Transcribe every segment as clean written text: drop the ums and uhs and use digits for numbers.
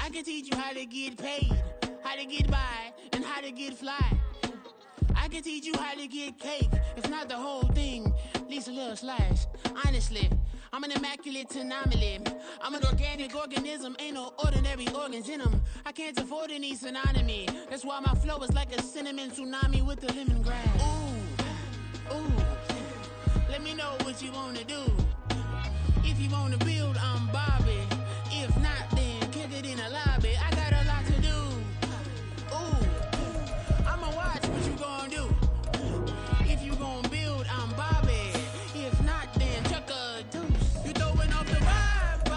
I can teach you how to get paid, how to get by, and how to get fly. I can teach you how to get cake, if not the whole thing, at least a little slice. Honestly, I'm an immaculate anomaly. I'm an organic organism, ain't no ordinary organs in them. I can't afford any synonymy. That's why my flow is like a cinnamon tsunami with the lemongrass. Ooh, ooh, let me know what you wanna do. If you wanna build, I'm Bobby. If not, then kick it in the lobby. I got a lot to do. Ooh, I'ma watch what you gonna do. If you gonna build, I'm Bobby. If not, then chuck a deuce. You throwing off the vibe,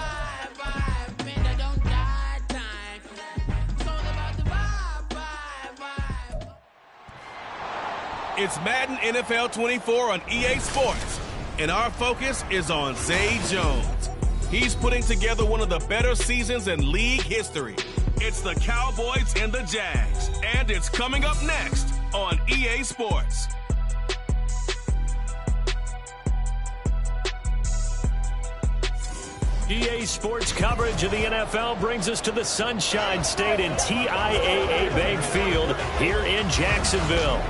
man, I don't die time. It's all about the vibe. It's Madden NFL 24 on EA Sports, and our focus is on Zay Jones. He's putting together one of the better seasons in league history. It's the Cowboys and the Jags, and it's coming up next on EA Sports. EA Sports coverage of the NFL brings us to the Sunshine State in TIAA Bank Field here in Jacksonville.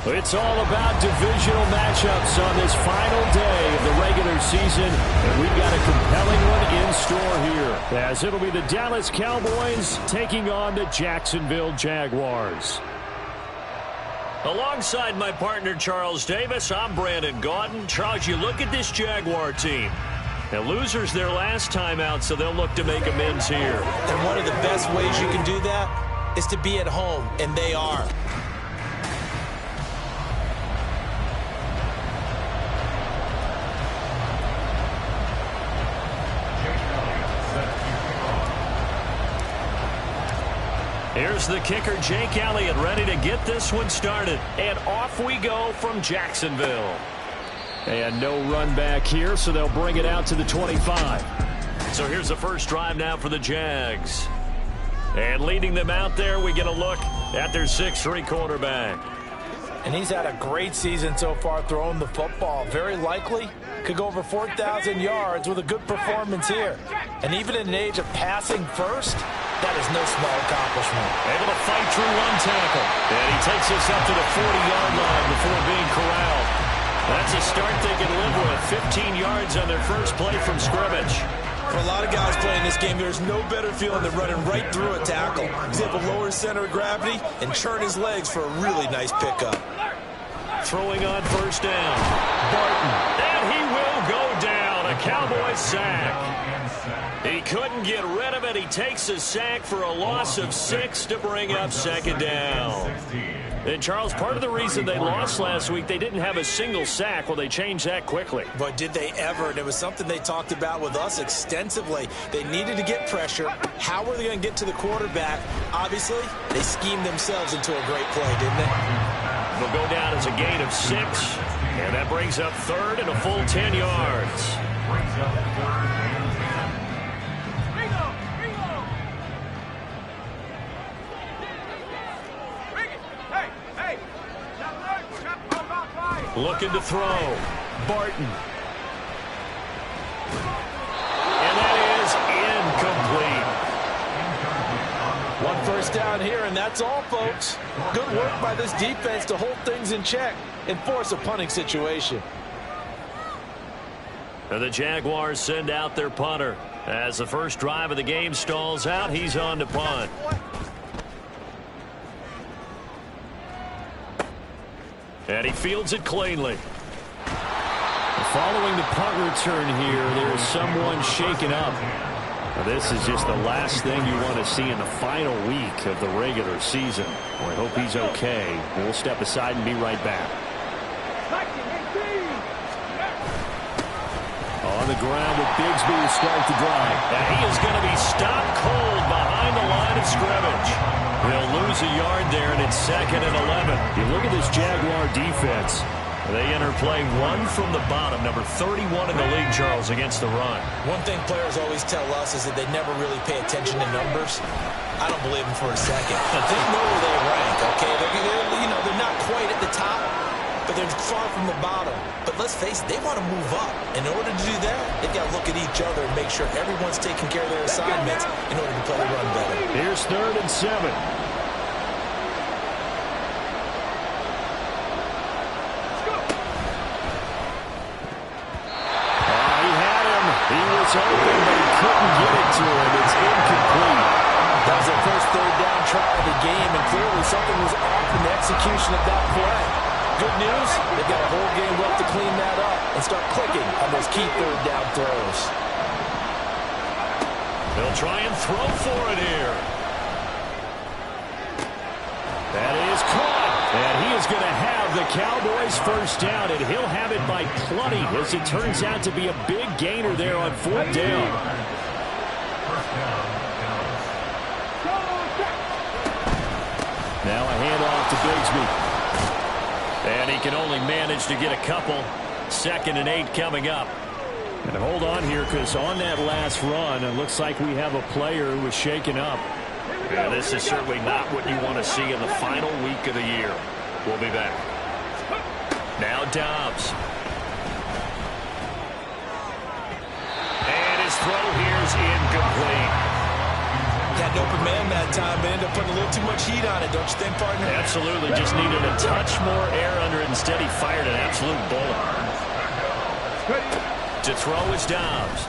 It's all about divisional matchups on this final day of the regular season, and we've got a compelling one in store here, as it'll be the Dallas Cowboys taking on the Jacksonville Jaguars. Alongside my partner Charles Davis, I'm Brandon Gaudin. Charles, you look at this Jaguar team. Now, losers their last time out, so they'll look to make amends here. And one of the best ways you can do that is to be at home, and they are. Here's the kicker, Jake Elliott, ready to get this one started. And off we go from Jacksonville. And no run back here, so they'll bring it out to the 25. So here's the first drive now for the Jags. And leading them out there, we get a look at their 6'3" quarterback. And he's had a great season so far throwing the football. Very likely could go over 4,000 yards with a good performance here. And even in an age of passing first, that is no small accomplishment. Able to fight through one tackle. And he takes us up to the 40-yard line before being corralled. That's a start they can live with. 15 yards on their first play from scrimmage. For a lot of guys playing this game, there's no better feeling than running right through a tackle. He's able to lower his center of gravity and churn his legs for a really nice pickup. Throwing on first down. Barton. And he will go down. A Cowboy sack. He couldn't get rid of it. He takes a sack for a loss of 6 to bring up second down. And, Charles, part of the reason they lost last week, they didn't have a single sack. Well, they changed that quickly. But did they ever? And it was something they talked about with us extensively. They needed to get pressure. How were they going to get to the quarterback? Obviously, they schemed themselves into a great play, didn't they? They'll go down as a gain of 6. And that brings up third and a full 10 yards. Looking to throw. Barton. And that is incomplete. One first down here, and that's all, folks. Good work by this defense to hold things in check and force a punting situation. And the Jaguars send out their punter. As the first drive of the game stalls out, he's on to punt. And he fields it cleanly. Following the punt return here, there is someone shaken up. Now, this is just the last thing you want to see in the final week of the regular season. Well, I hope he's okay. We'll step aside and be right back. On the ground with Bigsby to start the drive. And he is going to be stopped cold behind the line of scrimmage. They'll lose a yard there, and it's 2nd and 11. You look at this Jaguar defense. They enter play one from the bottom, number 31 in the league, Charles, against the run. One thing players always tell us is that they never really pay attention to numbers. I don't believe them for a second. They know where they rank, okay? They're not quite at the top, but they're far from the bottom. But let's face it, they want to move up. In order to do that, they've got to look at each other and make sure everyone's taking care of their assignments in order to play the run better. Here's 3rd and 7. Open, but he couldn't get it to him. It's incomplete. That was their first 3rd down try of the game, and clearly something was off in the execution of that play. Good news, they've got a whole game left to clean that up and start clicking on those key 3rd down throws. They'll try and throw for it here. That is caught. And he is going to have the Cowboys first down, and he'll have it by plenty as it turns out to be a big gainer there on 4th down. Now a handoff to Bigsby. And he can only manage to get a couple. 2nd and 8 coming up. And hold on here, because on that last run, it looks like we have a player who was shaken up. Yeah, this is certainly not what you want to see in the final week of the year. We'll be back. Now Dobbs. And his throw here's incomplete. Had an open man that time, but ended up putting a little too much heat on it, don't you think, partner? Absolutely. Just needed a touch more air under it. Instead, he fired an absolute bullet. To throw is Dobbs.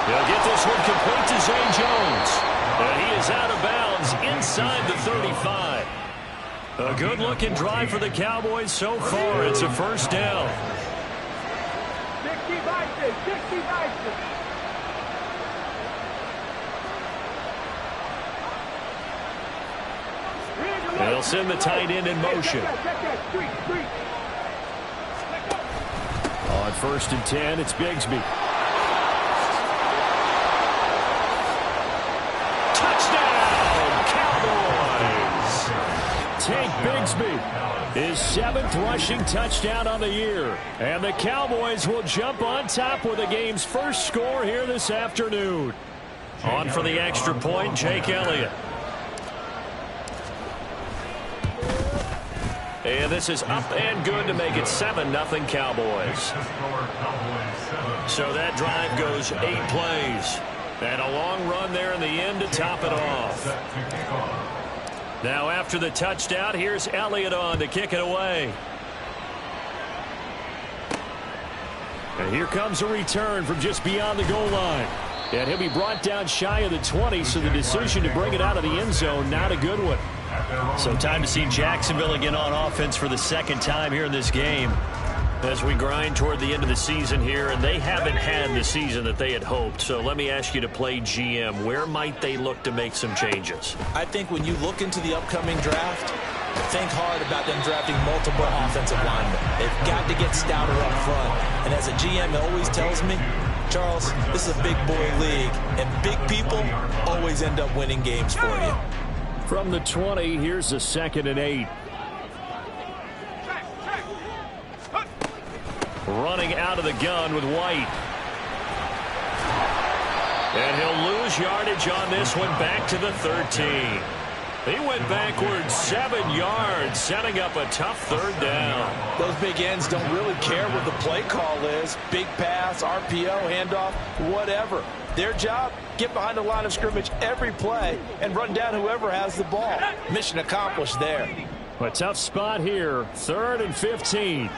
He'll get this one complete to Zay Jones. And he is out of bounds inside the 35. A good-looking drive for the Cowboys so far. It's a first down. They'll send the tight end in motion. On 1st and 10, it's Bigsby. Take Bigsby, his 7th rushing touchdown on the year. And the Cowboys will jump on top with the game's first score here this afternoon. On for the extra point, Jake Elliott. And this is up and good to make it 7-0 Cowboys. So that drive goes 8 plays. And a long run there in the end to top it off. Now after the touchdown, here's Elliott on to kick it away. And here comes a return from just beyond the goal line. And he'll be brought down shy of the 20, so the decision to bring it out of the end zone, not a good one. So time to see Jacksonville again on offense for the 2nd time here in this game. As we grind toward the end of the season here, and they haven't had the season that they had hoped. So let me ask you to play GM. Where might they look to make some changes? I think when you look into the upcoming draft, think hard about them drafting multiple offensive linemen. They've got to get stouter up front. And as a GM always tells me, Charles, this is a big boy league, and big people always end up winning games for you. From the 20, here's a 2nd and 8. Running out of the gun with White. And he'll lose yardage on this one, back to the 13. He went backwards 7 yards, setting up a tough 3rd down. Those big ends don't really care what the play call is. Big pass, RPO, handoff, whatever. Their job, get behind the line of scrimmage every play and run down whoever has the ball. Mission accomplished there. A tough spot here, 3rd and 15.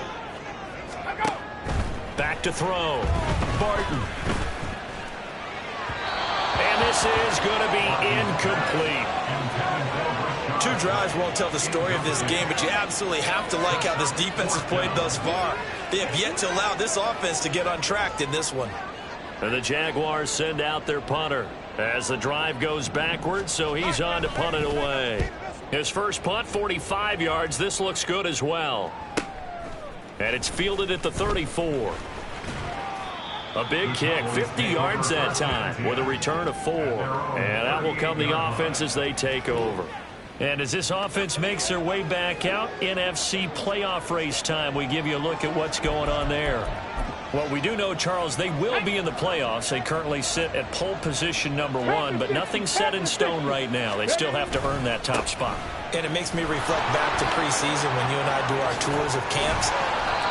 Back to throw. Barton. And this is going to be incomplete. 2 drives won't tell the story of this game, but you absolutely have to like how this defense has played thus far. They have yet to allow this offense to get untracked in this one. And the Jaguars send out their punter as the drive goes backwards, so he's on to punt it away. His first punt, 45 yards. This looks good as well. And it's fielded at the 34. A big kick, 50 yards that time with a return of 4. And that will come the offense as they take over. And as this offense makes their way back out, NFC playoff race time, we give you a look at what's going on there. Well, we do know, Charles, they will be in the playoffs. They currently sit at pole position #1, but nothing's set in stone right now. They still have to earn that top spot. And it makes me reflect back to preseason when you and I do our tours of camps.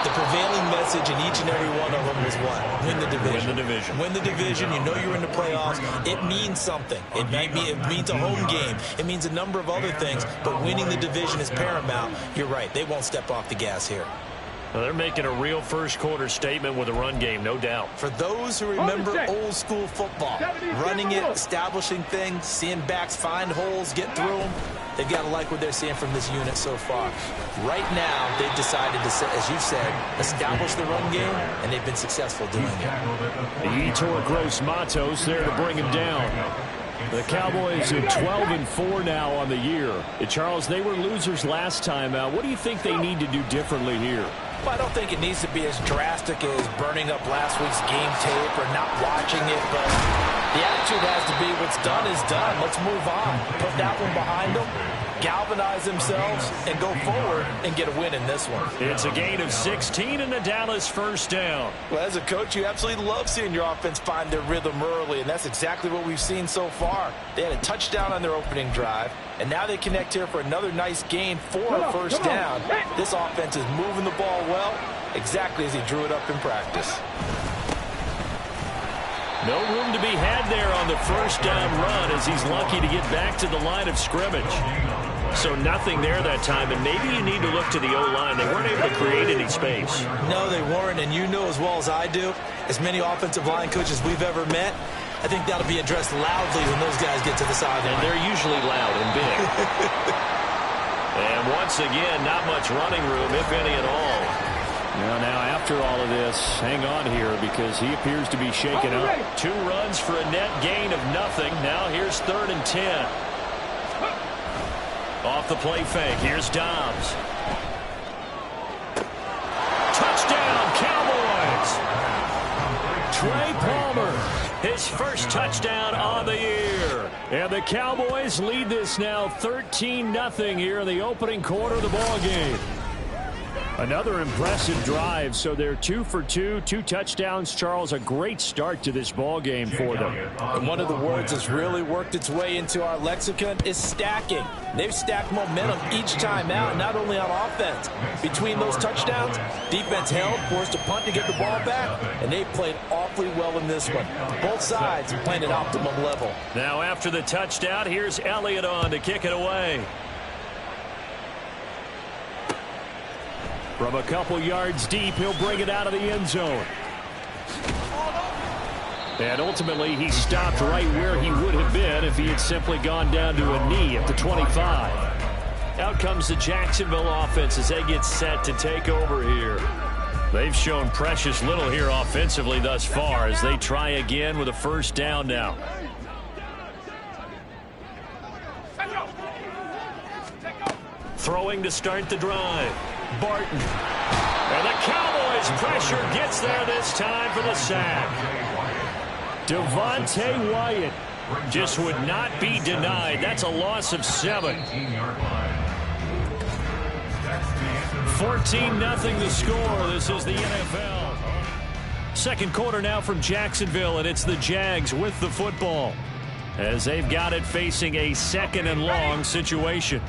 The prevailing message in each and every one of them was what? Win the division. Win the division. Win the division. You know you're in the playoffs. It means something. It means a home game. It means a number of other things, but winning the division is paramount. You're right. They won't step off the gas here. Well, they're making a real first-quarter statement with a run game, no doubt. For those who remember old-school football, running it, establishing things, seeing backs find holes, get through them, they've got to like what they're seeing from this unit so far. Right now, they've decided to, as you said, establish the run game, and they've been successful doing it. The Yetur Gross Matos there to bring him down. The Cowboys are 12-4 now on the year. Charles, they were losers last time out. What do you think they need to do differently here? Well, I don't think it needs to be as drastic as burning up last week's game tape or not watching it, but the attitude has to be what's done is done. Let's move on. Put that one behind them, galvanize themselves, and go forward and get a win in this one. It's a gain of 16 and the Dallas first down. Well, as a coach, you absolutely love seeing your offense find their rhythm early, and that's exactly what we've seen so far. They had a touchdown on their opening drive, and now they connect here for another nice gain for a first down. This offense is moving the ball well, exactly as he drew it up in practice. No room to be had there on the first down run as he's lucky to get back to the line of scrimmage. So nothing there that time, and maybe you need to look to the O-line. They weren't able to create any space. No, they weren't, and you know as well as I do, as many offensive line coaches we've ever met, I think that'll be addressed loudly when those guys get to the sideline. And they're usually loud and big. And once again, not much running room, if any at all. Now, after all of this, hang on here because he appears to be shaken up. 2 runs for a net gain of nothing. Now here's 3rd and 10. Off the play fake, here's Dobbs. Touchdown, Cowboys! Trey Palmer, his first touchdown on the year. And the Cowboys lead this now 13-0 here in the opening quarter of the ball game. Another impressive drive, so they're 2 for 2, 2 touchdowns. Charles, a great start to this ball game for them. And one of the words that's really worked its way into our lexicon is stacking. They've stacked momentum each time out, not only on offense. Between those touchdowns, defense held, forced a punt to get the ball back, and they played awfully well in this one. Both sides playing at optimum level. Now after the touchdown, here's Elliott on to kick it away. From a couple yards deep, he'll bring it out of the end zone. And ultimately, he stopped right where he would have been if he had simply gone down to a knee at the 25. Out comes the Jacksonville offense as they get set to take over here. They've shown precious little here offensively thus far as they try again with a first down now. Throwing to start the drive. Barton. And the Cowboys pressure gets there this time for the sack. Devontae Wyatt just would not be denied. That's a loss of 7. 14-0 the score. This is the NFL. Second quarter now from Jacksonville, and it's the Jags with the football as they've got it facing a 2nd and long situation.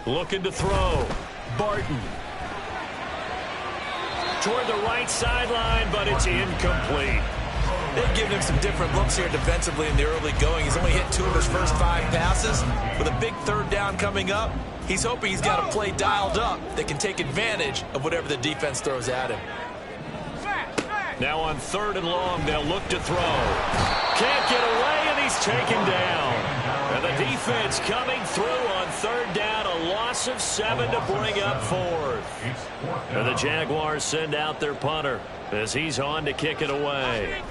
Looking to throw. Barton. Toward the right sideline, but it's incomplete. They've given him some different looks here defensively in the early going. He's only hit 2 of his first 5 passes. With a big 3rd down coming up, he's hoping he's got a play dialed up that can take advantage of whatever the defense throws at him. Now on 3rd and long, they'll look to throw. Can't get away, and he's taken down. And the defense coming through on 3rd down, a loss of 7 to bring up 4th. And the Jaguars send out their punter as he's on to kick it away.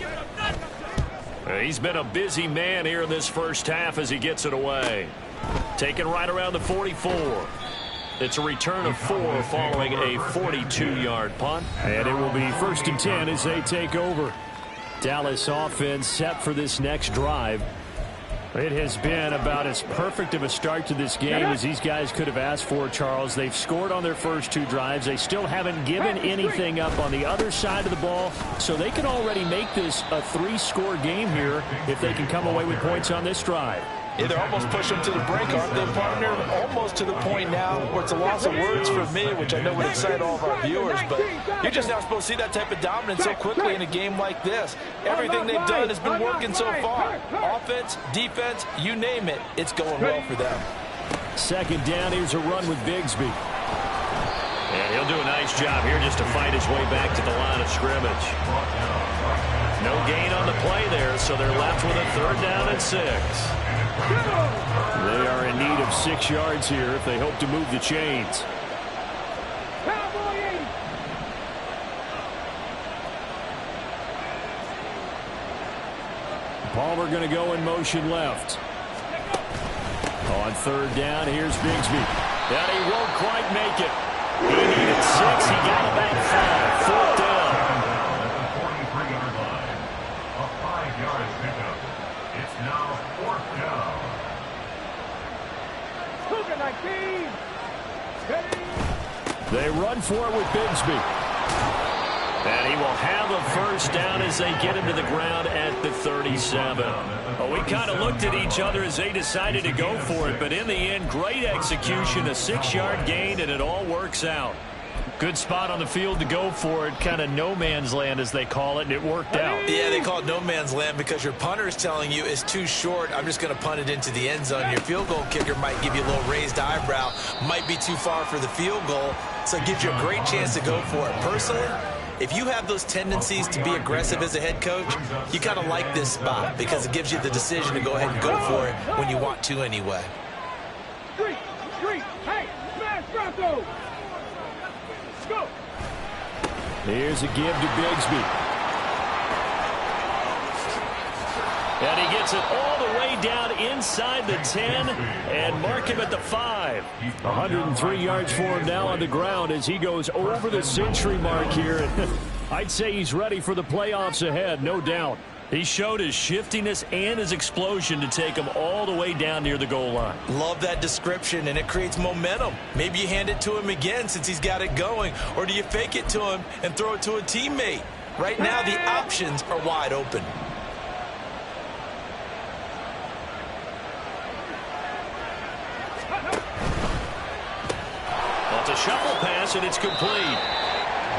He's been a busy man here in this first half as he gets it away. Taken right around the 44. It's a return of 4 following a 42-yard punt. And it will be 1st and 10 as they take over. Dallas offense set for this next drive. It has been about as perfect of a start to this game as these guys could have asked for, Charles. They've scored on their first 2 drives. They still haven't given anything up on the other side of the ball, so they can already make this a 3-score game here if they can come away with points on this drive. Yeah, they're almost pushing them to the brink, aren't they, partner? Almost to the point now where it's a loss of words for me, which I know would excite all of our viewers, but you're just not supposed to see that type of dominance so quickly in a game like this. Everything they've done has been working so far. Offense, defense, you name it, it's going well for them. Second down, here's a run with Bigsby. And he'll do a nice job here just to fight his way back to the line of scrimmage. No gain on the play there, so they're left with a 3rd down and 6. They are in need of 6 yards here if they hope to move the chains. Palmer going to go in motion left. On 3rd down, here's Bigsby. And he won't quite make it. He needed 6. He got about 5. 4th down. They run for it with Bigsby. And he will have a 1st down as they get him to the ground at the 37. Well, we kind of looked at each other as they decided to go for it, but in the end, great execution, a 6-yard gain, and it all works out. Good spot on the field to go for it, kind of no man's land as they call it, and it worked out. Yeah, they call it no man's land because your punter is telling you it's too short. I'm just going to punt it into the end zone. Your field goal kicker might give you a little raised eyebrow, might be too far for the field goal, so it gives you a great chance to go for it. Personally, if you have those tendencies to be aggressive as a head coach, you kind of like this spot because it gives you the decision to go ahead and go for it when you want to anyway. Hey, smash Bronco! Go! Here's a give to Bigsby. And he gets it all the way down inside the 10 and mark him at the 5. 103 yards for him now on the ground as he goes over the century mark here. I'd say he's ready for the playoffs ahead, no doubt. He showed his shiftiness and his explosion to take him all the way down near the goal line. Love that description, and it creates momentum. Maybe you hand it to him again since he's got it going, or do you fake it to him and throw it to a teammate? Right now, the options are wide open. Well, it's a shuffle pass, and it's complete.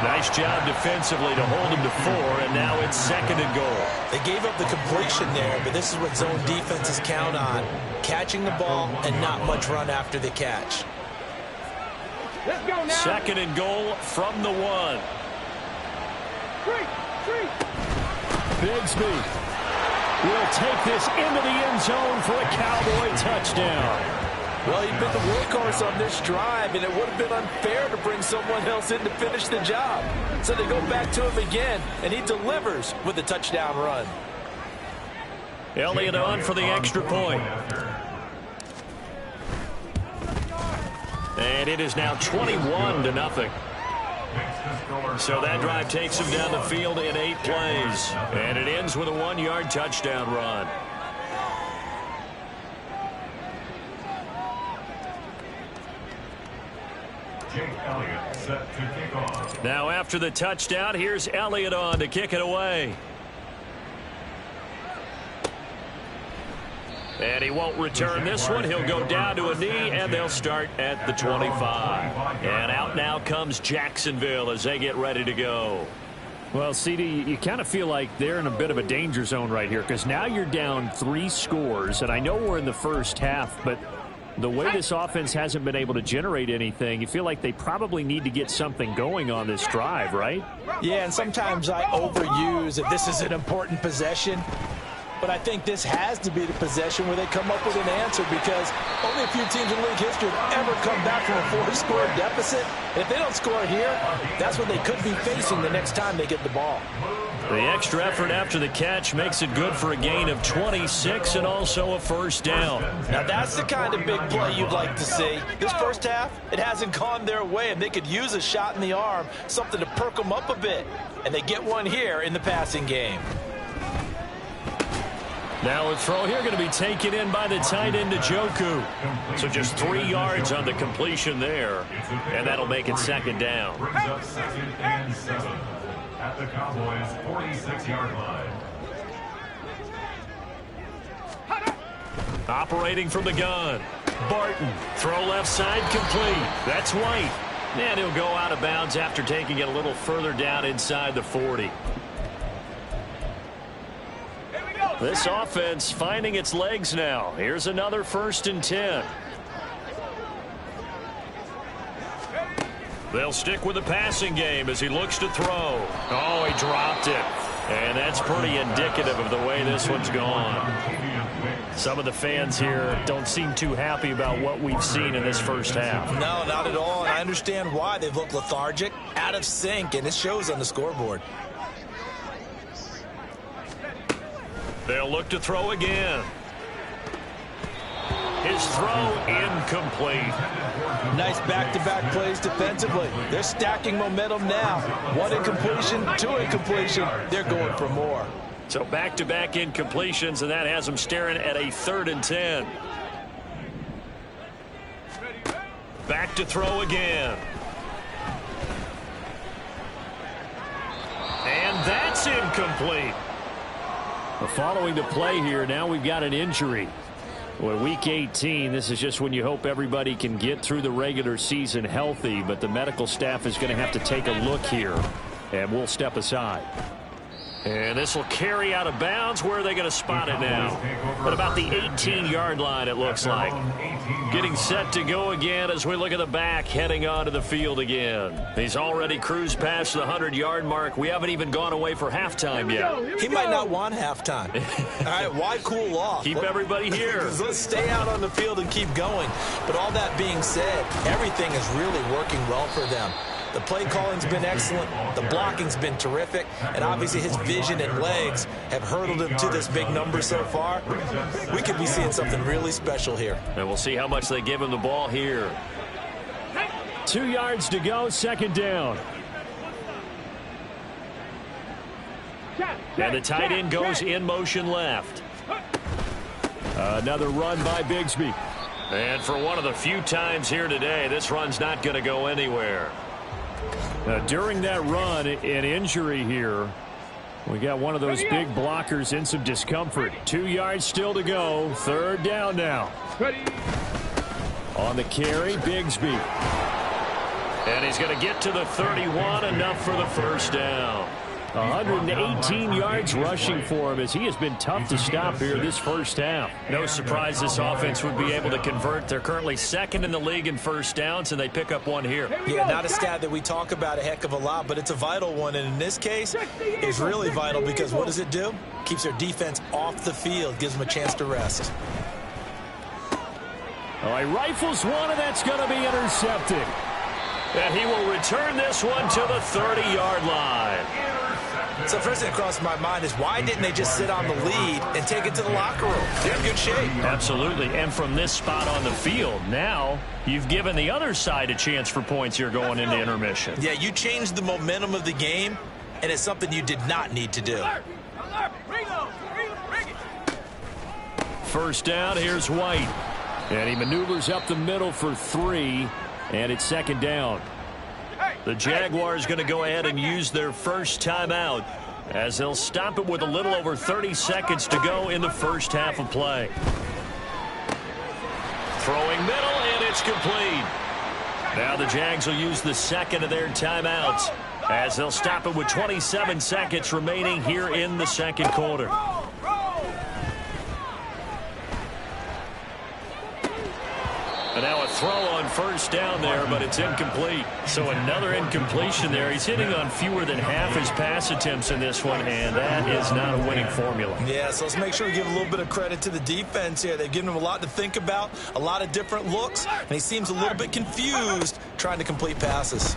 Nice job defensively to hold him to 4, and now it's 2nd and goal. They gave up the completion there, but this is what zone defenses count on. Catching the ball and not much run after the catch. Let's go now. 2nd and goal from the 1. Bigsby will take this into the end zone for a Cowboy touchdown. Well, he'd been the workhorse on this drive, and it would have been unfair to bring someone else in to finish the job. So they go back to him again, and he delivers with a touchdown run. Elliott on for the extra point. And it is now 21-0. So that drive takes him down the field in 8 plays. And it ends with a 1-yard touchdown run. Now after the touchdown, here's Elliott on to kick it away. And he won't return this one. He'll go down to a knee, and they'll start at the 25. And out now comes Jacksonville as they get ready to go. Well, CD, you kind of feel like they're in a bit of a danger zone right here because now you're down 3 scores, and I know we're in the first half, but the way this offense hasn't been able to generate anything, you feel like they probably need to get something going on this drive, right? Yeah, and sometimes I overuse that this is an important possession. But I think this has to be the possession where they come up with an answer because only a few teams in league history have ever come back from a 4-score deficit. And if they don't score here, that's what they could be facing the next time they get the ball. The extra effort after the catch makes it good for a gain of 26 and also a 1st down. Now that's the kind of big play you'd like to see. This first half, it hasn't gone their way, and they could use a shot in the arm, something to perk them up a bit. And they get one here in the passing game. Now a throw here going to be taken in by the tight end, Njoku. So just 3 yards on the completion there, and that'll make it second down. Brings up 2nd and 7 at the Cowboys' 46-yard line. Operating from the gun. Barton. Throw left side complete. That's White. And he'll go out of bounds after taking it a little further down inside the 40. This offense finding its legs now. Here's another 1st and 10. They'll stick with the passing game as he looks to throw. Oh, he dropped it. And that's pretty indicative of the way this one's gone. Some of the fans here don't seem too happy about what we've seen in this first half. No, not at all. And I understand why. They've looked lethargic, out of sync, and it shows on the scoreboard. They'll look to throw again. His throw incomplete. Nice back-to-back plays defensively. They're stacking momentum now. 1 incompletion, 2 incompletion. They're going for more. So back-to-back incompletions, and that has them staring at a 3rd and 10. Back to throw again. And that's incomplete. Following the play here, now we've got an injury. Well, week 18, this is just when you hope everybody can get through the regular season healthy, but the medical staff is going to have to take a look here, and we'll step aside. And this will carry out of bounds. Where are they going to spot it now? At about the 18-yard line, it looks like. Getting set to go again as we look at the back, heading onto the field again. He's already cruised past the 100-yard mark. We haven't even gone away for halftime yet. He might not want halftime. All right, why cool off? Keep everybody here. Let's stay out on the field and keep going. But all that being said, everything is really working well for them. The play calling's been excellent. The blocking's been terrific. And obviously his vision and legs have hurdled him to this big number so far. We could be seeing something really special here. And we'll see how much they give him the ball here. 2 yards to go, 2nd down. And the tight end goes in motion left. Another run by Bigsby. And for one of the few times here today, this run's not going to go anywhere. During that run, an injury here. We got one of those big blockers in some discomfort. 2 yards still to go. 3rd down now. On the carry, Bigsby. And he's going to get to the 31, enough for the 1st down. 118 yards rushing for him as he has been tough to stop here this first half. No surprise this offense would be able to convert. They're currently 2nd in the league in 1st downs, and they pick up 1 here. Yeah, not a stat that we talk about a heck of a lot, but it's a vital one. And in this case, it's really vital because what does it do? Keeps their defense off the field, gives them a chance to rest. All right, rifles one, and that's going to be intercepted. And he will return this one to the 30-yard line. So first thing that crossed my mind is why didn't they just sit on the lead and take it to the locker room? They're in good shape. Absolutely. And from this spot on the field, now you've given the other side a chance for points here going into intermission. Yeah, you changed the momentum of the game, and it's something you did not need to do. 1st down, here's White. And he maneuvers up the middle for 3, and it's 2nd down. The Jaguars going to go ahead and use their first timeout as they'll stop it with a little over 30 seconds to go in the first half of play. Throwing middle, and it's complete. Now the Jags will use the 2nd of their timeouts as they'll stop it with 27 seconds remaining here in the 2nd quarter. And now a throw on 1st down there, but it's incomplete. So another incompletion there. He's hitting on fewer than half his pass attempts in this one, and that is not a winning formula. Yeah, so let's make sure we give a little bit of credit to the defense here. They've given him a lot to think about, a lot of different looks, and he seems a little bit confused trying to complete passes.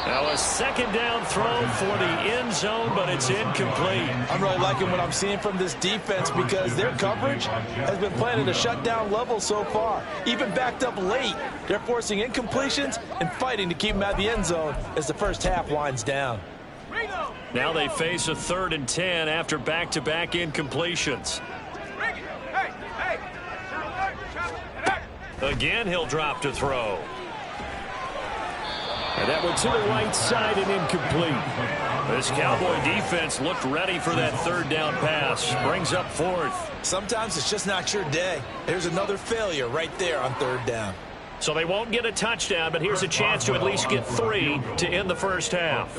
Now a 2nd down throw for the end zone, but it's incomplete. I'm really liking what I'm seeing from this defense because their coverage has been playing at a shutdown level so far. Even backed up late, they're forcing incompletions and fighting to keep them out of the end zone as the first half winds down. Now they face a 3rd and 10 after back-to-back incompletions. Again, he'll drop to throw. And that one to the right side and incomplete. This Cowboy defense looked ready for that 3rd down pass. Brings up 4th. Sometimes it's just not your day. There's another failure right there on 3rd down. So they won't get a touchdown, but here's a chance to at least get 3 to end the first half.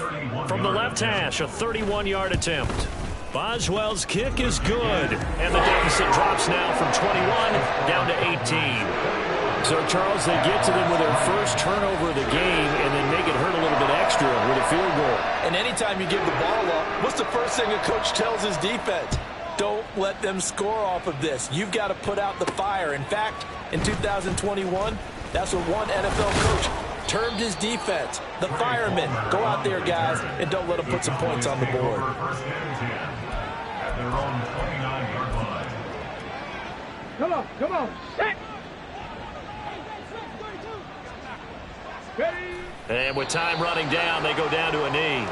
From the left hash, a 31-yard attempt. Boswell's kick is good, and the deficit drops now from 21 down to 18. So, Charles, they get to them with their first turnover of the game and then make it hurt a little bit extra with a field goal. And anytime you give the ball up, what's the first thing a coach tells his defense? Don't let them score off of this. You've got to put out the fire. In fact, in 2021, that's what one NFL coach termed his defense. The firemen. Go out there, guys, and don't let them put some points on the board. At their own 29-yard line. Come on, set. And with time running down, they go down to a knee.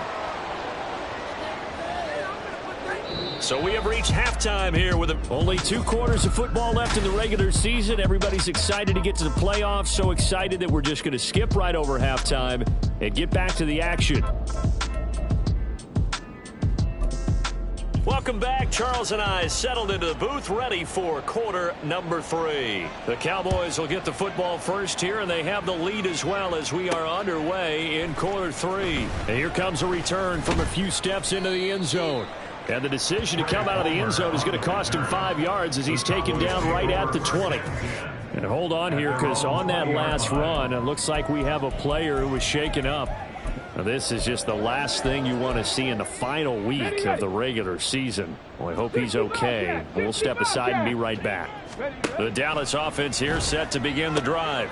So we have reached halftime here with only 2 quarters of football left in the regular season. Everybody's excited to get to the playoffs. So excited that we're just going to skip right over halftime and get back to the action. Welcome back. Charles and I settled into the booth, ready for quarter number 3. The Cowboys will get the football first here, and they have the lead as well as we are underway in quarter 3. And here comes a return from a few steps into the end zone. And the decision to come out of the end zone is going to cost him 5 yards as he's taken down right at the 20. And hold on here, because on that last run, it looks like we have a player who was shaken up. Now, this is just the last thing you want to see in the final week of the regular season. Well, I hope he's okay. We'll step aside and be right back. The Dallas offense here set to begin the drive.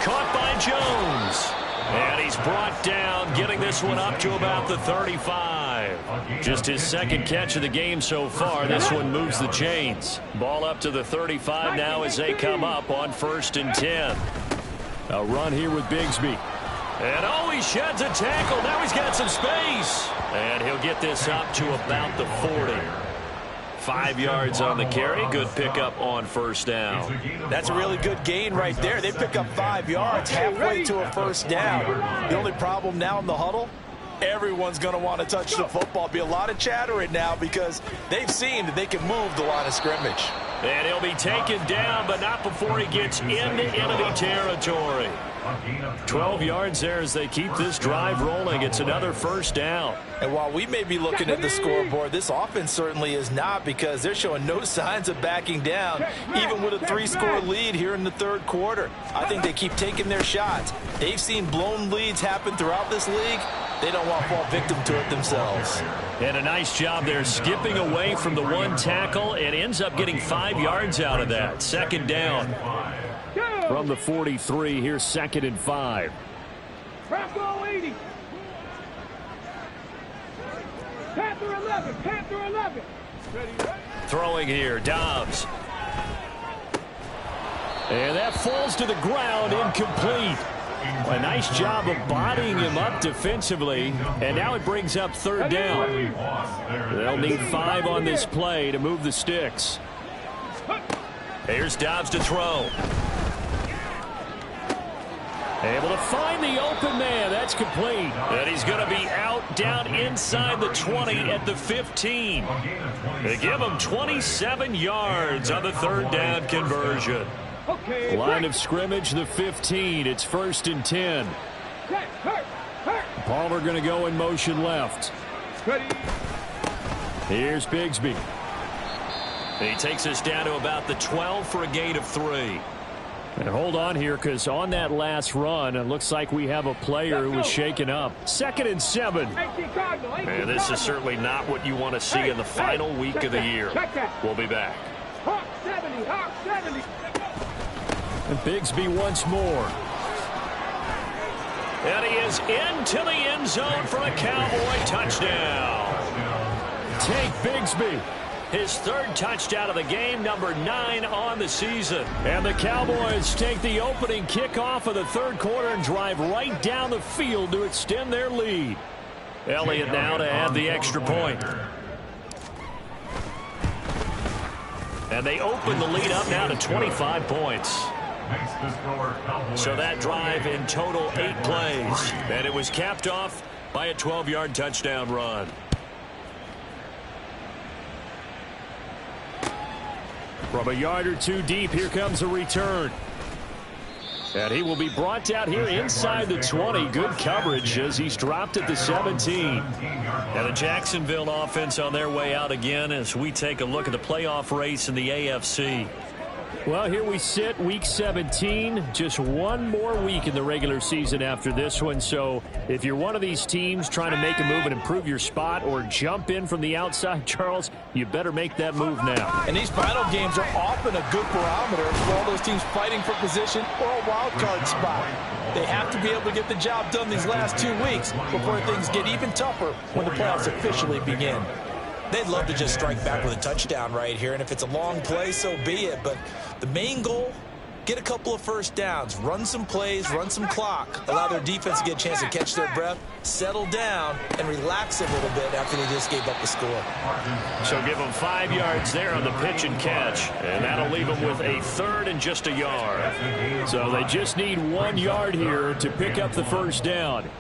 Caught by Jones. And he's brought down, getting this one up to about the 35. Just his 2nd catch of the game so far. This one moves the chains. Ball up to the 35 now as they come up on 1st and 10. A run here with Bigsby. And oh, he sheds a tackle. Now he's got some space. And he'll get this up to about the 40. 5 yards on the carry. Good pickup on 1st down. That's a really good gain right there. They pick up 5 yards halfway to a 1st down. The only problem now in the huddle, everyone's going to want to touch the football. Be a lot of chatter right now because they've seen that they can move the line of scrimmage. And he'll be taken down, but not before he gets into enemy territory. 12 yards there as they keep this drive rolling. It's another 1st down. And while we may be looking at the scoreboard, this offense certainly is not, because they're showing no signs of backing down, even with a 3-score lead here in the 3rd quarter. I think they keep taking their shots. They've seen blown leads happen throughout this league. They don't want to fall victim to it themselves. And a nice job there skipping away from the 1 tackle and ends up getting 5 yards out of that. 2nd down. From the 43, here's 2nd and 5. Bronco 80. Panther 11. Panther 11. Throwing here, Dobbs. And that falls to the ground, incomplete. A nice job of bodying him up defensively, and now it brings up 3rd down. They'll need 5 on this play to move the sticks. Here's Dobbs to throw. Able to find the open man. That's complete. And he's going to be out down inside the 20 at the 15. They give him 27 yards on the 3rd down conversion. Line of scrimmage, the 15. It's 1st and 10. Palmer going to go in motion left. Here's Bigsby. He takes us down to about the 12 for a gain of 3. And hold on here, because on that last run, it looks like we have a player who was shaken up. 2nd and 7. And this is certainly not what you want to see in the final week of the year. We'll be back. Hawk 70, Hawk 70. And Bigsby once more. And he is into the end zone for a Cowboy touchdown. Take Bigsby. His 3rd touchdown of the game, number 9 on the season. And the Cowboys take the opening kickoff of the 3rd quarter and drive right down the field to extend their lead. Elliott now to add the extra point. And they open the lead up now to 25 points. So that drive in total 8 plays. And it was capped off by a 12-yard touchdown run. From a yard or two deep, here comes a return. And he will be brought down here inside the 20. Good coverage as he's dropped at the 17. And the Jacksonville offense on their way out again as we take a look at the playoff race in the AFC. Well, here we sit, week 17, just one more week in the regular season after this one. So if you're one of these teams trying to make a move and improve your spot or jump in from the outside, Charles, you better make that move now. And these final games are often a good barometer for all those teams fighting for position or a wild card spot. They have to be able to get the job done these last 2 weeks before things get even tougher when the playoffs officially begin. They'd love to just strike back with a touchdown right here, and if it's a long play, so be it. But the main goal, get a couple of first downs, run some plays, run some clock, allow their defense to get a chance to catch their breath, settle down, and relax a little bit after they just gave up the score. So give them 5 yards there on the pitch and catch, and that'll leave them with a third and just a yard. So they just need 1 yard here to pick up the first down.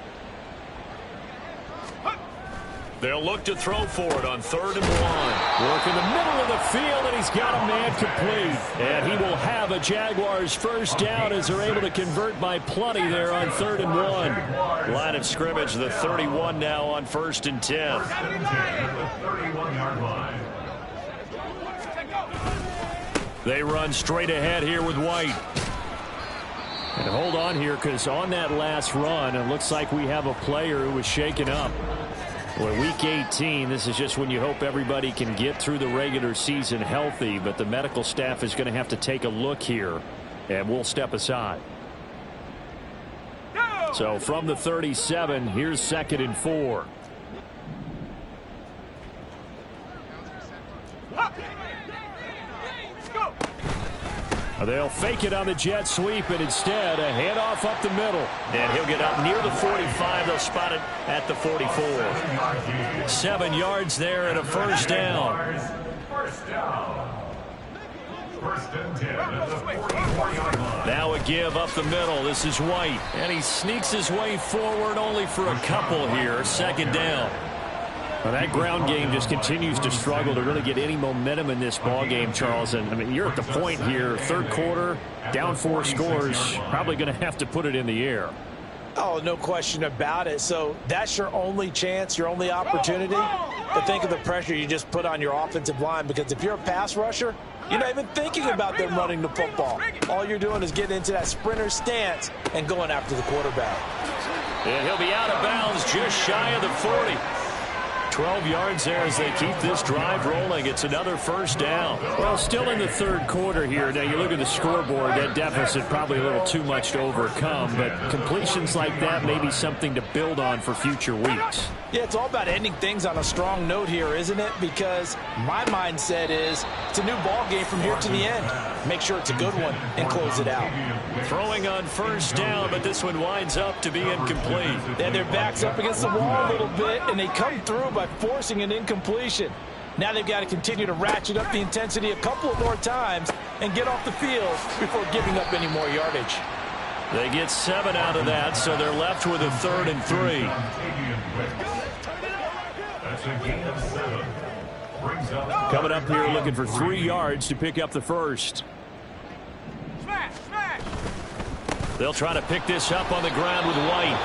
They'll look to throw for it on 3rd and 1. Work in the middle of the field, and he's got a man complete. And he will have a Jaguars first down as they're able to convert by plenty there on 3rd and 1. Line of scrimmage, the 31 now on 1st and 10. They run straight ahead here with White. And hold on here, because on that last run, it looks like we have a player who was shaken up. Well, week 18, this is just when you hope everybody can get through the regular season healthy, but the medical staff is going to have to take a look here, and we'll step aside. So from the 37, here's 2nd and 4. They'll fake it on the jet sweep, and instead a handoff up the middle. And he'll get up near the 45. They'll spot it at the 44. 7 yards there and a first down. Now a give up the middle. This is White. And he sneaks his way forward only for a couple here. 2nd down. Well, that ground game just continues to struggle to really get any momentum in this ball game, Charles. And I mean, you're at the point here, 3rd quarter, down 4 scores, probably going to have to put it in the air. Oh, no question about it. So that's your only chance, your only opportunity. But think of the pressure you just put on your offensive line, because if you're a pass rusher, you're not even thinking about them running the football. All you're doing is getting into that sprinter stance and going after the quarterback. And he'll be out of bounds just shy of the 40. 12 yards there as they keep this drive rolling. It's another first down. Well, still in the 3rd quarter here. Now, you look at the scoreboard, that deficit probably a little too much to overcome, but completions like that may be something to build on for future weeks. Yeah, it's all about ending things on a strong note here, isn't it? Because my mindset is it's a new ball game from here to the end. Make sure it's a good one and close it out. Throwing on first down, but this one winds up to be incomplete. And their back's up against the wall a little bit, and they come through by forcing an incompletion. Now they've got to continue to ratchet up the intensity a couple of more times and get off the field before giving up any more yardage. They get 7 out of that, so they're left with a 3rd and 3. Coming up here looking for 3 yards to pick up the first. They'll try to pick this up on the ground with White.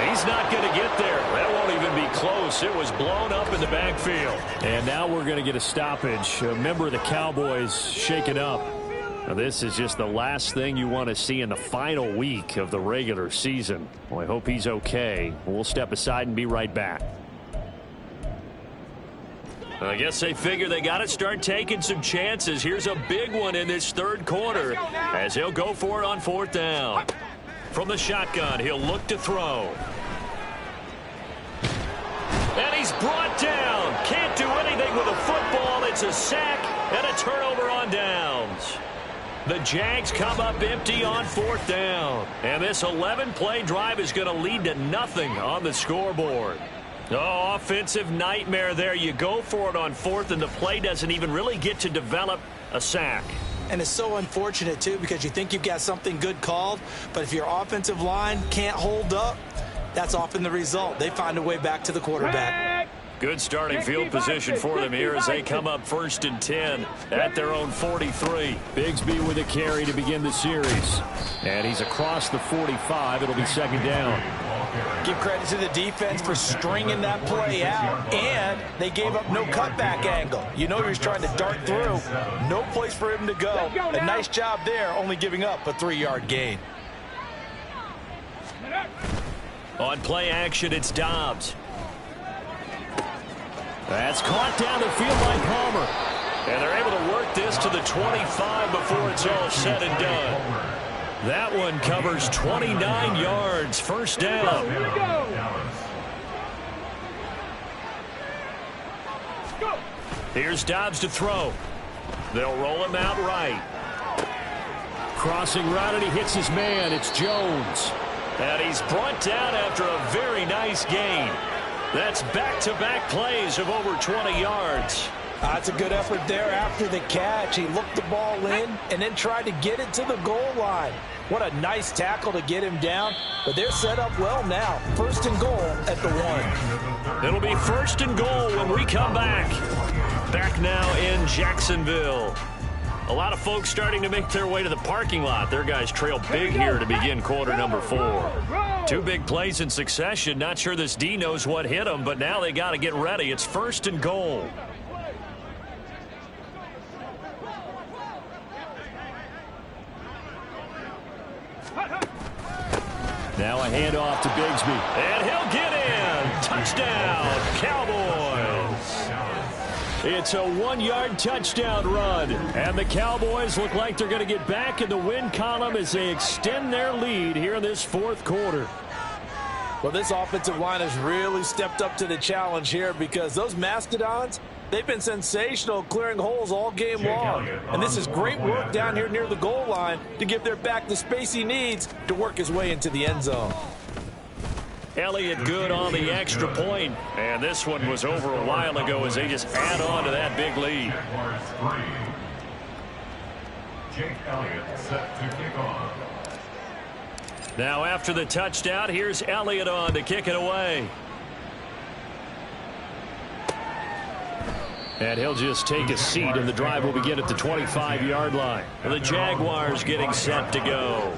He's not going to get there. That won't even be close. It was blown up in the backfield. And now we're going to get a stoppage. A member of the Cowboys shaken up. Now, this is just the last thing you want to see in the final week of the regular season. Well, I hope he's okay. We'll step aside and be right back. I guess they figure they got to start taking some chances. Here's a big one in this 3rd quarter as he'll go for it on 4th down. From the shotgun, he'll look to throw. And he's brought down. Can't do anything with a football. It's a sack and a turnover on downs. The Jags come up empty on 4th down. And this 11-play drive is going to lead to nothing on the scoreboard. Oh, offensive nightmare there. You go for it on fourth, and the play doesn't even really get to develop a sack. And it's so unfortunate, too, because you think you've got something good called, but if your offensive line can't hold up, that's often the result. They find a way back to the quarterback. Good starting field position for them here as they come up 1st and 10 at their own 43. Bigsby with a carry to begin the series. And he's across the 45. It'll be 2nd down. Give credit to the defense for stringing that play out, and they gave up no cutback angle. You know he was trying to dart through. No place for him to go. A nice job there, only giving up a 3-yard gain. On play action, it's Dobbs. That's caught down the field by Palmer. And they're able to work this to the 25 before it's all said and done. That one covers 29 yards. 1st down. Here we go. Here's Dobbs to throw. They'll roll him out right. Crossing right, and he hits his man. It's Jones. And he's brought down after a very nice gain. That's back-to-back plays of over 20 yards. That's a good effort there after the catch. He looked the ball in and then tried to get it to the goal line. What a nice tackle to get him down. But they're set up well now. 1st and goal at the 1. It'll be 1st and goal when we come back. Back now in Jacksonville. A lot of folks starting to make their way to the parking lot. Their guys trail big here to begin quarter number 4. 2 big plays in succession. Not sure this D knows what hit them, but now they got to get ready. It's 1st and goal. Now a handoff to Bigsby. And he'll get in. Touchdown, Cowboys. It's a 1-yard touchdown run. And the Cowboys look like they're going to get back in the win column as they extend their lead here in this 4th quarter. Well, this offensive line has really stepped up to the challenge here because those Mastodons, they've been sensational clearing holes all game long. And this is great work down here near the goal line to give their back the space he needs to work his way into the end zone. Elliott good on the extra point. And this one was over a while ago as they just add on to that big lead. Jake Elliott set to kick off. Now after the touchdown, here's Elliott on to kick it away. And he'll just take a seat, and the drive will begin at the 25-yard line. The Jaguars getting set to go.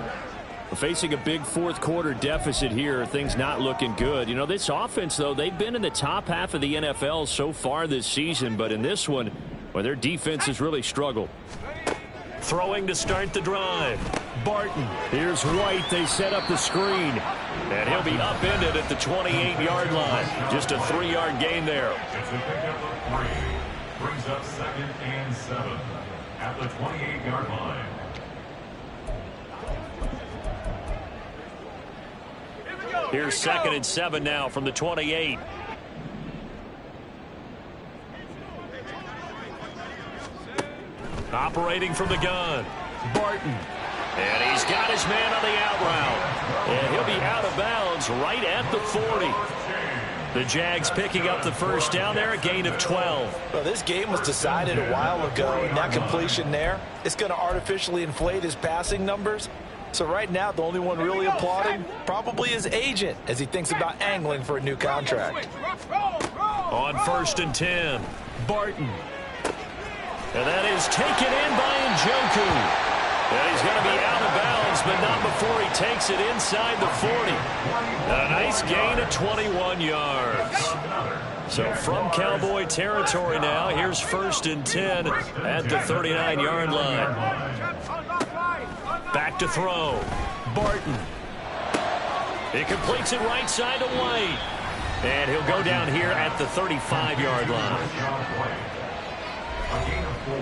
Facing a big 4th quarter deficit here, things not looking good. You know, this offense, though, they've been in the top half of the NFL so far this season, but in this one, well, their defense has really struggled. Throwing to start the drive. Barton. Here's White. They set up the screen. And he'll be upended at the 28-yard line. Just a 3-yard gain there. It's a pickup of 3. Brings up 2nd and 7 at the 28-yard line. Here's 2nd and 7 now from the 28. Operating from the gun. Barton. And he's got his man on the out route. And he'll be out of bounds right at the 40. The Jags picking up the 1st down there, a gain of 12. Well, this game was decided a while ago, and that completion there is going to artificially inflate his passing numbers. So right now, the only one really applauding probably his agent as he thinks about angling for a new contract. On 1st and 10, Barton. And that is taken in by Njoku. And he's going to be out of bounds, but not before he takes it inside the 40. A nice gain of 21 yards. So from Cowboy territory now, here's 1st and 10 at the 39-yard line. Back to throw. Barton. He completes it right side to White. And he'll go down here at the 35-yard line. A gain of 4.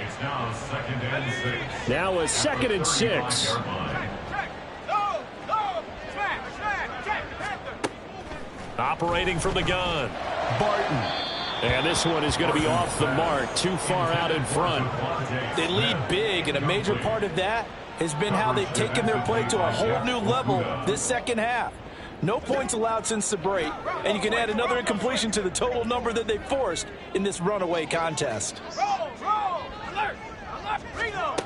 It's now 2nd and 6. Now a 2nd and 6. Operating from the gun. Barton. And this one is going to be off the mark, too far out in front. They lead big, and a major part of that has been how they've taken their play to a whole new level this second half. No points allowed since the break, and you can add another incompletion to the total number that they forced in this runaway contest. Alert! Reload!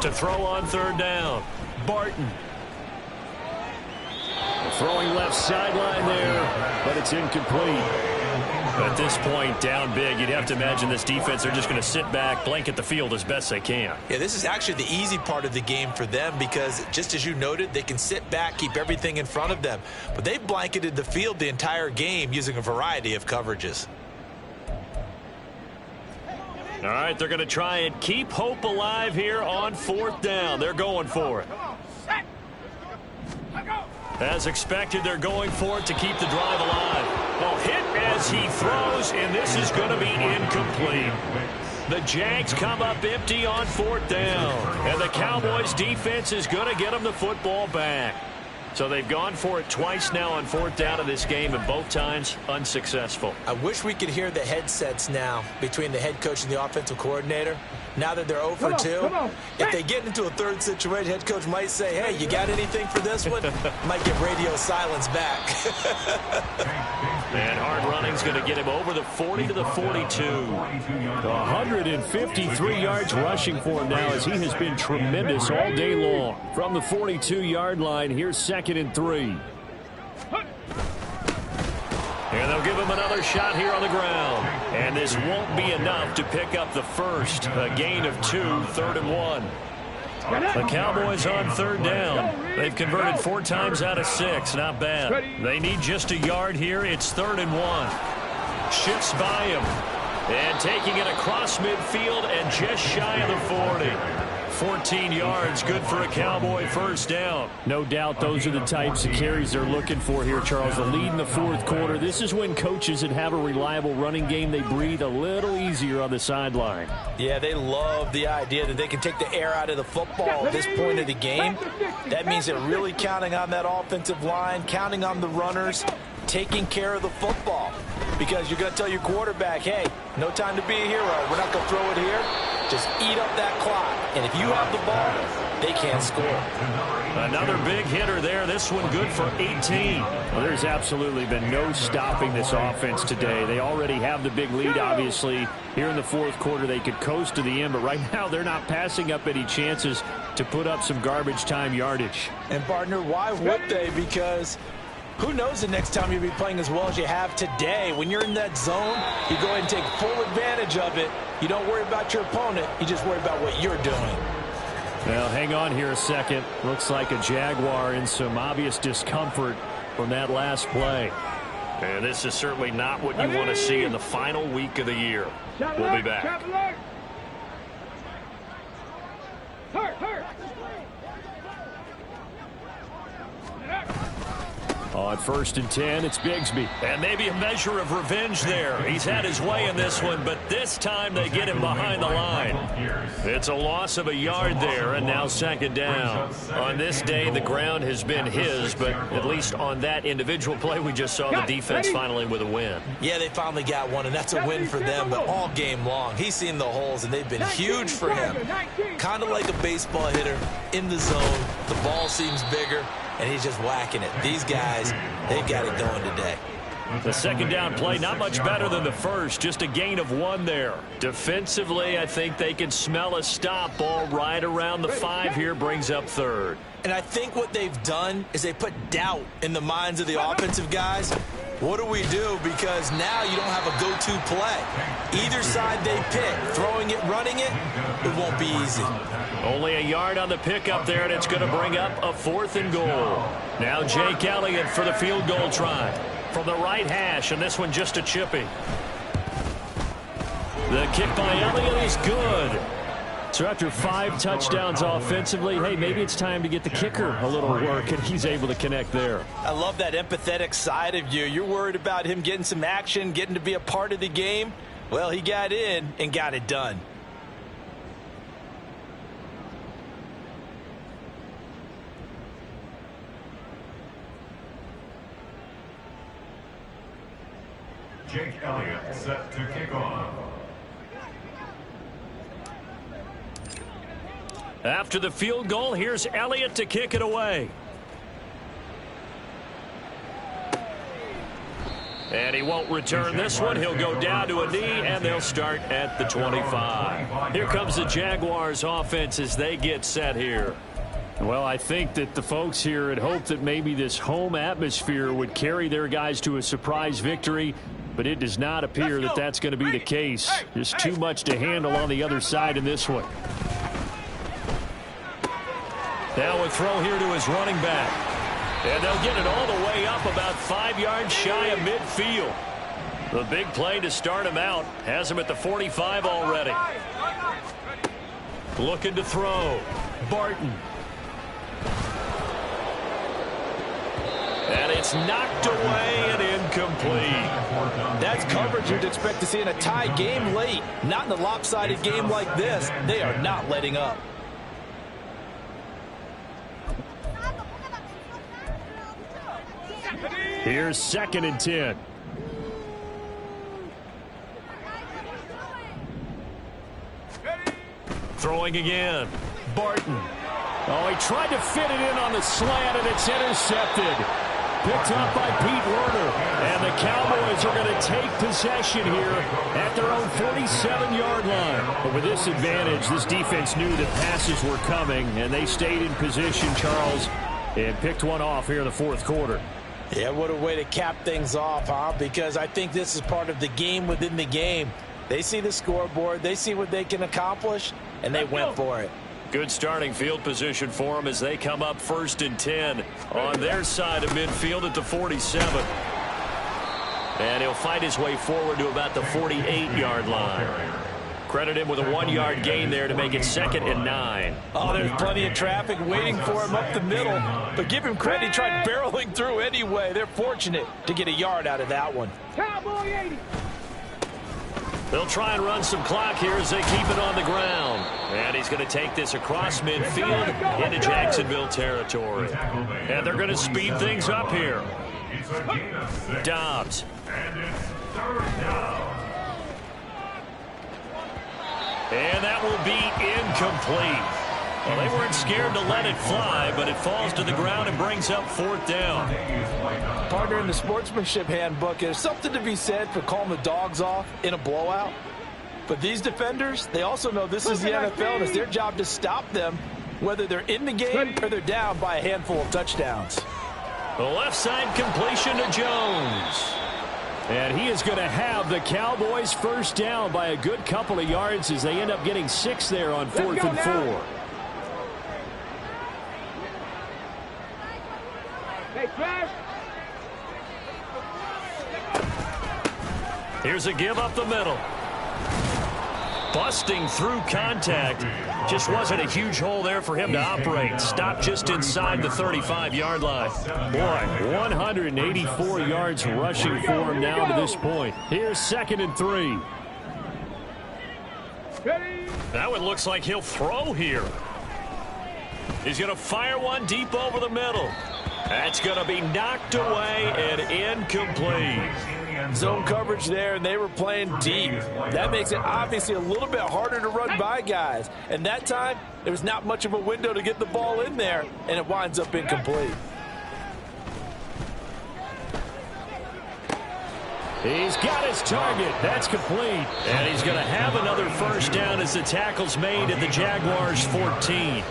To throw on third down, Barton. Throwing left sideline there, but it's incomplete. At this point, down big, you'd have to imagine this defense, they're just going to sit back, blanket the field as best they can. Yeah, this is actually the easy part of the game for them because, just as you noted, they can sit back, keep everything in front of them. But they've blanketed the field the entire game using a variety of coverages. All right, they're going to try and keep hope alive here on fourth down. They're going for it. As expected, they're going for it to keep the drive alive. Well, hit as he throws, and this is going to be incomplete. The Jags come up empty on fourth down, and the Cowboys defense is going to get them the football back. So they've gone for it twice now on fourth down in this game, and both times unsuccessful. I wish we could hear the headsets now between the head coach and the offensive coordinator. Now that they're 0 for 2, if they get into a third situation, head coach might say, hey, you got anything for this one? Might get radio silence back. And hard running's going to get him over the 40 to the 42. 153 yards rushing for him now as he has been tremendous all day long. From the 42-yard line, here's 2nd and 3. And they'll give him another shot here on the ground. And this won't be enough to pick up the first. A gain of 2, 3rd and 1. The Cowboys on third down. They've converted 4 times out of 6. Not bad. They need just a yard here. It's 3rd and 1. Shifts by him. And taking it across midfield and just shy of the 40. 14 yards, good for a Cowboy first down. No doubt those are the types of carries they're looking for here, Charles. The lead in the fourth quarter. This is when coaches that have a reliable running game, they breathe a little easier on the sideline. Yeah, they love the idea that they can take the air out of the football at this point of the game. That means they're really counting on that offensive line, counting on the runners, taking care of the football. Because you're going to tell your quarterback, hey, no time to be a hero. We're not going to throw it here. Just eat up that clock. And if you have the ball, they can't score. Another big hitter there. This one good for 18. Well, there's absolutely been no stopping this offense today. They already have the big lead, obviously. Here in the fourth quarter, they could coast to the end. But right now, they're not passing up any chances to put up some garbage time yardage. And, partner, why would they? Because who knows the next time you'll be playing as well as you have today. When you're in that zone, you go ahead and take full advantage of it. You don't worry about your opponent. You just worry about what you're doing. Well, hang on here a second. Looks like a Jaguar in some obvious discomfort from that last play. And this is certainly not what you want to see in the final week of the year. We'll be back. On 1st and 10, it's Bigsby. And maybe a measure of revenge there. He's had his way in this one, but this time they get him behind the line. It's a loss of a yard there, and now 2nd down. On this day, the ground has been his, but at least on that individual play, we just saw the defense finally with a win. Yeah, they finally got one, and that's a win for them, but all game long, he's seen the holes, and they've been huge for him. Kind of like a baseball hitter in the zone. The ball seems bigger, and he's just whacking it. These guys, they've got it going today. The 2nd down play, not much better than the first, just a gain of 1 there. Defensively, I think they can smell a stop. Ball right around the 5 here, brings up 3rd. And I think what they've done is they put doubt in the minds of the offensive guys. What do we do? Because now you don't have a go-to play. Either side they pick, throwing it, running it, it won't be easy. Only a yard on the pickup there, and it's going to bring up a 4th and goal. Now Jake Elliott for the field goal try from the right hash, and this one just a chippy. The kick by Elliott is good. So after 5 touchdowns offensively, hey, maybe it's time to get the kicker a little work, and he's able to connect there. I love that empathetic side of you. You're worried about him getting some action, getting to be a part of the game. Well, he got in and got it done. Jake Elliott set to kick off. After the field goal, here's Elliott to kick it away. And he won't return this one. He'll go down to a knee, and they'll start at the 25. Here comes the Jaguars offense as they get set here. Well, I think that the folks here had hoped that maybe this home atmosphere would carry their guys to a surprise victory, but it does not appear that that's going to be the case. Just too much to handle on the other side in this one. Now a throw here to his running back. And they'll get it all the way up about 5 yards shy of midfield. The big play to start him out has him at the 45 already. Looking to throw. Barton. And it's knocked away and incomplete. That's coverage you'd expect to see in a tie game late. Not in a lopsided game like this. They are not letting up. Here's 2nd and 10. Throwing again. Barton. Oh, he tried to fit it in on the slant, and it's intercepted. Picked up by Pete Werner. And the Cowboys are going to take possession here at their own 47-yard line. But with this advantage, this defense knew that passes were coming, and they stayed in position, Charles, and picked one off here in the 4th quarter. Yeah, what a way to cap things off, huh? Because I think this is part of the game within the game. They see the scoreboard, they see what they can accomplish, and they went for it. Good starting field position for them as they come up 1st and 10 on their side of midfield at the 47. And he'll fight his way forward to about the 48-yard line. Credit him with a 1-yard gain there to make it 2nd and 9. Oh, there's plenty of traffic waiting for him up the middle. But give him credit, he tried barreling through anyway. They're fortunate to get a yard out of that one. Cowboy 80. They'll try and run some clock here as they keep it on the ground. And he's going to take this across midfield into Jacksonville territory. And they're going to speed things up here. Dobbs. And it's 3rd down. And that will be incomplete. Well, they weren't scared to let it fly, but it falls to the ground and brings up 4th down. Partner, in the sportsmanship handbook, there's something to be said for calling the dogs off in a blowout. But these defenders, they also know this is the NFL, and it's their job to stop them, whether they're in the game or they're down by a handful of touchdowns. The left side completion to Jones. And he is going to have the Cowboys 1st down by a good couple of yards as they end up getting 6 there on 4th and 4. Hey, Trash. Here's a give up the middle. Busting through contact. Just wasn't a huge hole there for him to operate. Stopped just inside the 35-yard line. Boy, 184 yards rushing for him now to this point. Here's 2nd and 3. That one looks like he'll throw here. He's going to fire one deep over the middle. That's going to be knocked away and incomplete. Zone coverage there, and they were playing deep. That makes it obviously a little bit harder to run by guys. And that time, there was not much of a window to get the ball in there, and it winds up incomplete. He's got his target. That's complete. And he's going to have another 1st down as the tackle's made at the Jaguars' 14.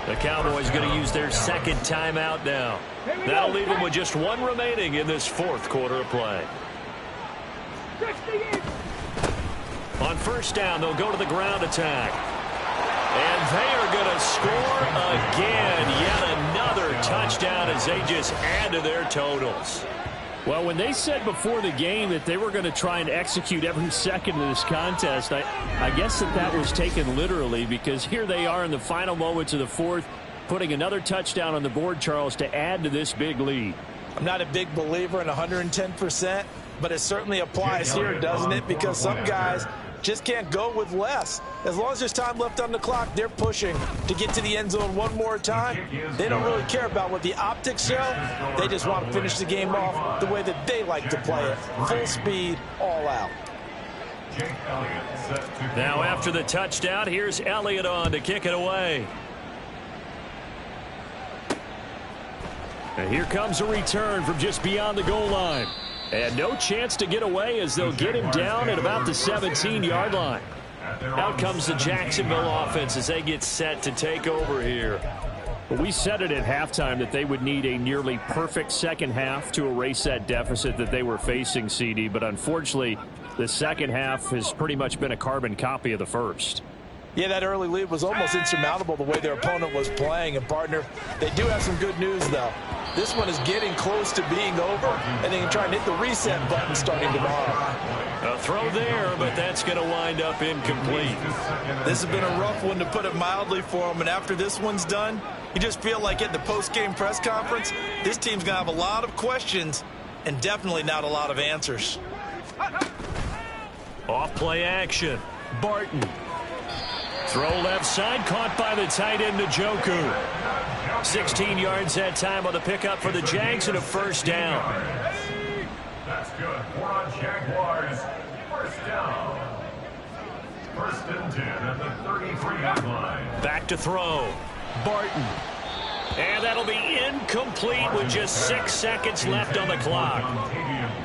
The Cowboys going to use their 2nd timeout now. That'll leave them with just 1 remaining in this 4th quarter of play. On 1st down, they'll go to the ground attack. And they are going to score again. Yet another touchdown as they just add to their totals. Well, when they said before the game that they were going to try and execute every second of this contest, I guess that was taken literally, because here they are in the final moments of the 4th, putting another touchdown on the board, Charles, to add to this big lead. I'm not a big believer in 110%, but it certainly applies here, doesn't it? Because some guys just can't go with less. As long as there's time left on the clock, they're pushing to get to the end zone one more time. They don't really care about what the optics show. They just want to finish the game off the way that they like to play it. Full speed, all out. Now after the touchdown, here's Elliott on to kick it away. And here comes a return from just beyond the goal line. And no chance to get away as they'll get him down at about the 17-yard line. Out comes the Jacksonville offense as they get set to take over here. We said it at halftime that they would need a nearly perfect second half to erase that deficit that they were facing, CD. But unfortunately, the second half has pretty much been a carbon copy of the first. Yeah, that early lead was almost insurmountable the way their opponent was playing. And, partner, they do have some good news, though. This one is getting close to being over, and they can try and hit the reset button starting tomorrow. A throw there, but that's going to wind up incomplete. This has been a rough one, to put it mildly, for them. And after this one's done, you just feel like at the post-game press conference, this team's going to have a lot of questions and definitely not a lot of answers. Off play action. Barton. Throw left side, caught by the tight end, Njoku. 16 yards that time on the pickup for the Jags and a first down. That's good for our Jaguars. First down. First and 10 at the 33-yard line. Back to throw. Barton. And that'll be incomplete with just 6 seconds left on the clock.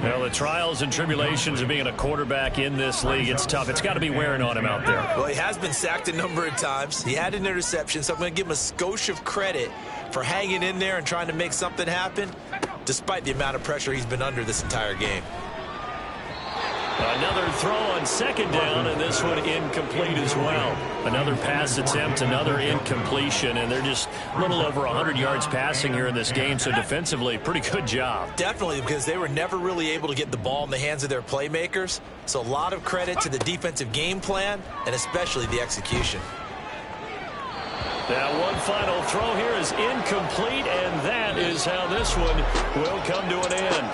Well, the trials and tribulations of being a quarterback in this league, it's tough. It's got to be wearing on him out there. Well, he has been sacked a number of times. He had an interception, so I'm going to give him a skosh of credit for hanging in there and trying to make something happen, despite the amount of pressure he's been under this entire game. Another throw on second down, and this one incomplete as well. Another pass attempt, another incompletion, and they're just a little over 100 yards passing here in this game, so defensively, pretty good job. Definitely, because they were never really able to get the ball in the hands of their playmakers, so a lot of credit to the defensive game plan and especially the execution. That one final throw here is incomplete, and that is how this one will come to an end.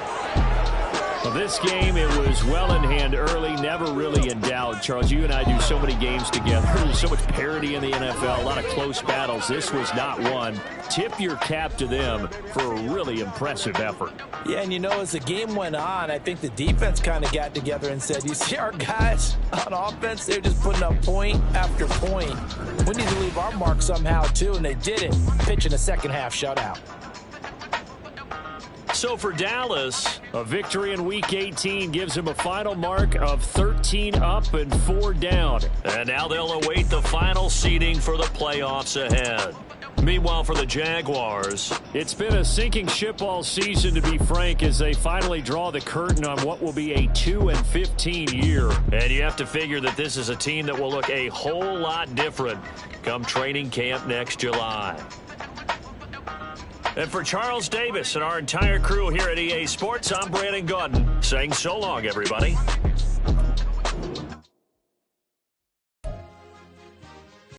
Well, this game, it was well in hand early, never really in doubt. Charles, you and I do so many games together. There's so much parity in the NFL, a lot of close battles. This was not one. Tip your cap to them for a really impressive effort. Yeah, and you know, as the game went on, I think the defense kind of got together and said, you see our guys on offense, they're just putting up point after point. We need to leave our mark somehow, too, and they did it, pitching a second-half shutout. So for Dallas, a victory in Week 18 gives them a final mark of 13 up and 4 down. And now they'll await the final seeding for the playoffs ahead. Meanwhile, for the Jaguars, it's been a sinking ship all season, to be frank, as they finally draw the curtain on what will be a 2-15 year. And you have to figure that this is a team that will look a whole lot different come training camp next July. And for Charles Davis and our entire crew here at EA Sports, I'm Brandon Gaudin saying so long, everybody.